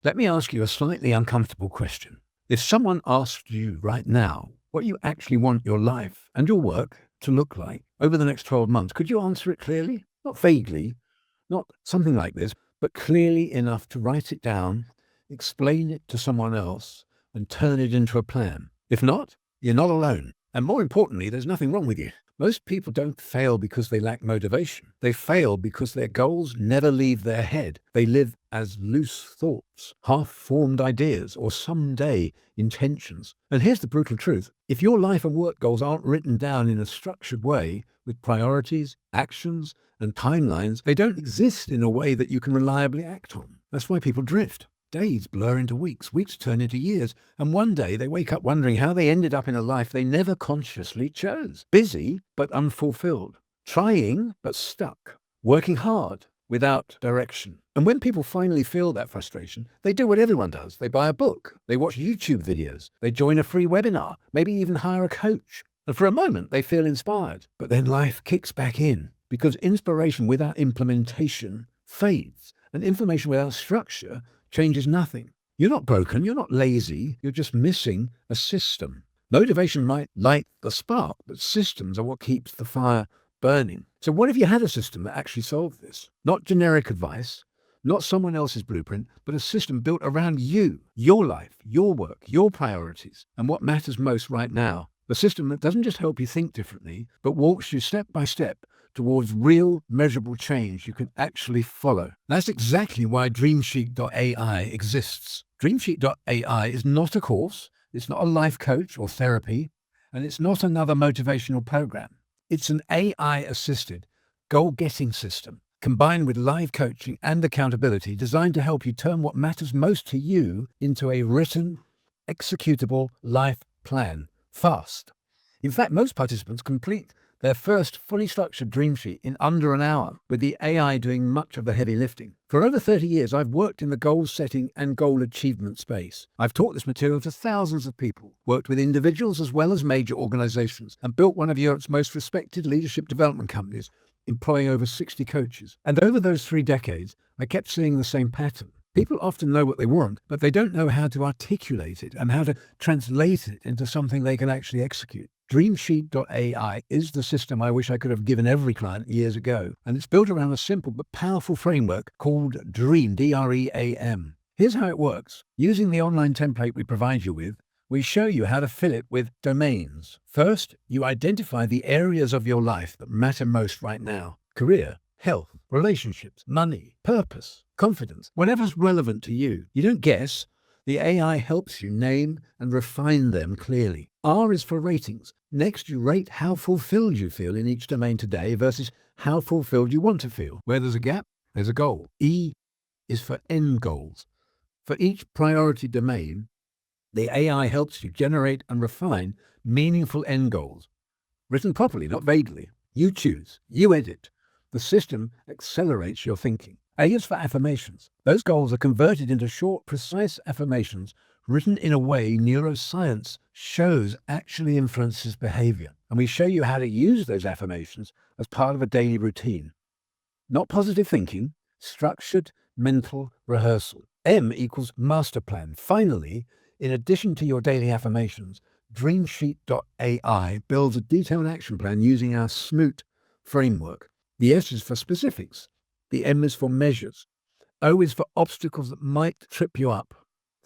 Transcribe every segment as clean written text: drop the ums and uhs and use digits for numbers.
Let me ask you a slightly uncomfortable question. If someone asked you right now what you actually want your life and your work to look like over the next 12 months, could you answer it clearly? Not vaguely, not something like this, but clearly enough to write it down, explain it to someone else, and turn it into a plan. If not, you're not alone. And more importantly, there's nothing wrong with you. Most people don't fail because they lack motivation. They fail because their goals never leave their head. They live as loose thoughts, half-formed ideas, or someday intentions. And here's the brutal truth. If your life and work goals aren't written down in a structured way, with priorities, actions, and timelines, they don't exist in a way that you can reliably act on. That's why people drift. Days blur into weeks, weeks turn into years, and one day they wake up wondering how they ended up in a life they never consciously chose. Busy, but unfulfilled. Trying, but stuck. Working hard, without direction. And when people finally feel that frustration, they do what everyone does. They buy a book, they watch YouTube videos, they join a free webinar, maybe even hire a coach. And for a moment, they feel inspired. But then life kicks back in, because inspiration without implementation fades, and information without structure changes nothing. You're not broken, you're not lazy, you're just missing a system. Motivation might light the spark, but systems are what keeps the fire burning. So what if you had a system that actually solved this? Not generic advice, not someone else's blueprint, but a system built around you, your life, your work, your priorities, and what matters most right now. A system that doesn't just help you think differently, but walks you step by step towards real, measurable change you can actually follow. That's exactly why Dreamsheet.ai exists. Dreamsheet.ai is not a course, it's not a life coach or therapy, and it's not another motivational program. It's an AI-assisted, goal-getting system, combined with live coaching and accountability, designed to help you turn what matters most to you into a written, executable life plan, fast. In fact, most participants complete their first fully structured dream sheet in under an hour, with the AI doing much of the heavy lifting. For over 30 years, I've worked in the goal setting and goal achievement space. I've taught this material to thousands of people, worked with individuals as well as major organizations, and built one of Europe's most respected leadership development companies, employing over 60 coaches. And over those 3 decades, I kept seeing the same pattern. People often know what they want, but they don't know how to articulate it and how to translate it into something they can actually execute. Dreamsheet.ai is the system I wish I could have given every client years ago, and it's built around a simple but powerful framework called DREAM, D-R-E-A-M. Here's how it works. Using the online template we provide you with, we show you how to fill it with domains. First, you identify the areas of your life that matter most right now: career, health, relationships, money, purpose, confidence, whatever's relevant to you. You don't guess. The AI helps you name and refine them clearly. R is for ratings. Next, you rate how fulfilled you feel in each domain today versus how fulfilled you want to feel. Where there's a gap, there's a goal. E is for end goals. For each priority domain, the AI helps you generate and refine meaningful end goals. Written properly, not vaguely. You choose. You edit. The system accelerates your thinking. A is for affirmations. Those goals are converted into short, precise affirmations written in a way neuroscience shows actually influences behavior. And we show you how to use those affirmations as part of a daily routine. Not positive thinking, structured mental rehearsal. M equals master plan. Finally, in addition to your daily affirmations, DreamSheet.ai builds a detailed action plan using our SMOOT framework. The S is for specifics. The M is for measures. O is for obstacles that might trip you up.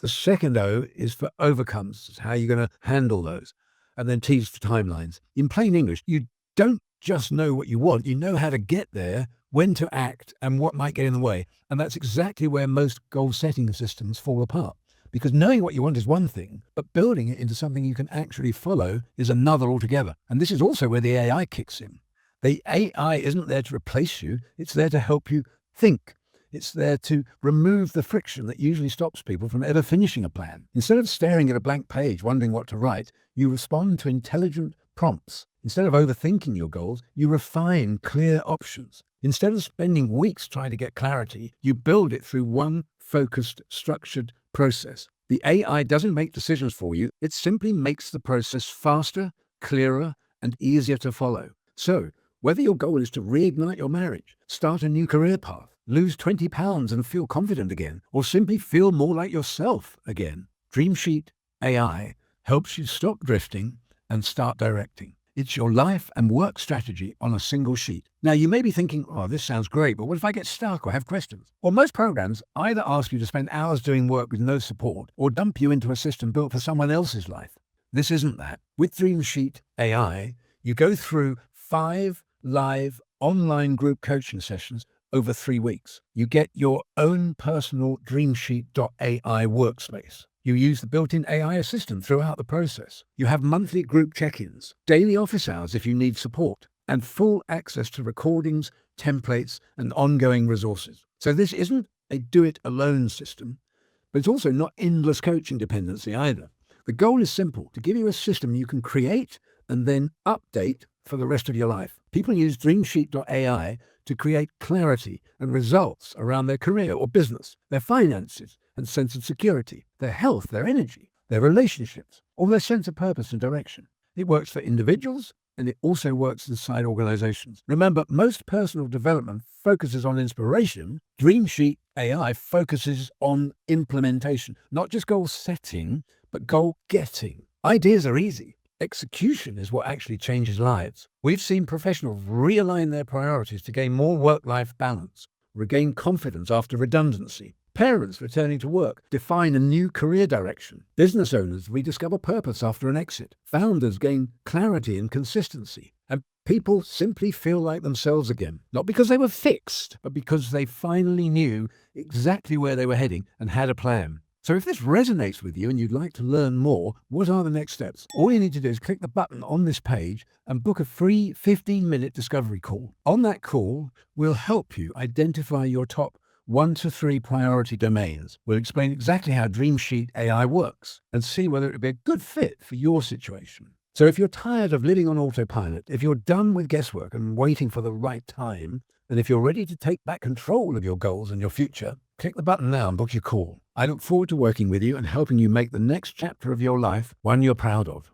The second O is for overcomes. It's how you're going to handle those. And then T is for timelines. In plain English, you don't just know what you want. You know how to get there, when to act, and what might get in the way. And that's exactly where most goal-setting systems fall apart. Because knowing what you want is one thing, but building it into something you can actually follow is another altogether. And this is also where the AI kicks in. The AI isn't there to replace you. It's there to help you think. It's there to remove the friction that usually stops people from ever finishing a plan. Instead of staring at a blank page wondering what to write, you respond to intelligent prompts. Instead of overthinking your goals, you refine clear options. Instead of spending weeks trying to get clarity, you build it through one focused, structured process. The AI doesn't make decisions for you. It simply makes the process faster, clearer, and easier to follow. So, whether your goal is to reignite your marriage, start a new career path, lose 20 pounds and feel confident again, or simply feel more like yourself again. Dreamsheet AI helps you stop drifting and start directing. It's your life and work strategy on a single sheet. Now, you may be thinking, oh, this sounds great, but what if I get stuck or have questions? Well, most programs either ask you to spend hours doing work with no support or dump you into a system built for someone else's life. This isn't that. With Dreamsheet AI, you go through 5 live online group coaching sessions over 3 weeks. You get your own personal Dreamsheet.ai workspace. You use the built-in AI assistant throughout the process. You have monthly group check-ins, daily office hours if you need support, and full access to recordings, templates, and ongoing resources. So this isn't a do-it-alone system, but it's also not endless coaching dependency either. The goal is simple: to give you a system you can create and then update for the rest of your life. People use Dreamsheet.ai to create clarity and results around their career or business, their finances and sense of security, their health, their energy, their relationships, or their sense of purpose and direction. It works for individuals, and it also works inside organizations. Remember, most personal development focuses on inspiration. Dreamsheet AI focuses on implementation, not just goal setting, but goal getting. Ideas are easy. Execution is what actually changes lives. We've seen professionals realign their priorities to gain more work-life balance, regain confidence after redundancy. Parents returning to work define a new career direction. Business owners rediscover purpose after an exit. Founders gain clarity and consistency. And people simply feel like themselves again, not because they were fixed, but because they finally knew exactly where they were heading and had a plan. So if this resonates with you and you'd like to learn more, what are the next steps? All you need to do is click the button on this page and book a free 15-minute discovery call. On that call, we'll help you identify your top 1 to 3 priority domains. We'll explain exactly how Dreamsheet AI works and see whether it would be a good fit for your situation. So if you're tired of living on autopilot, if you're done with guesswork and waiting for the right time, and if you're ready to take back control of your goals and your future, click the button now and book your call. I look forward to working with you and helping you make the next chapter of your life one you're proud of.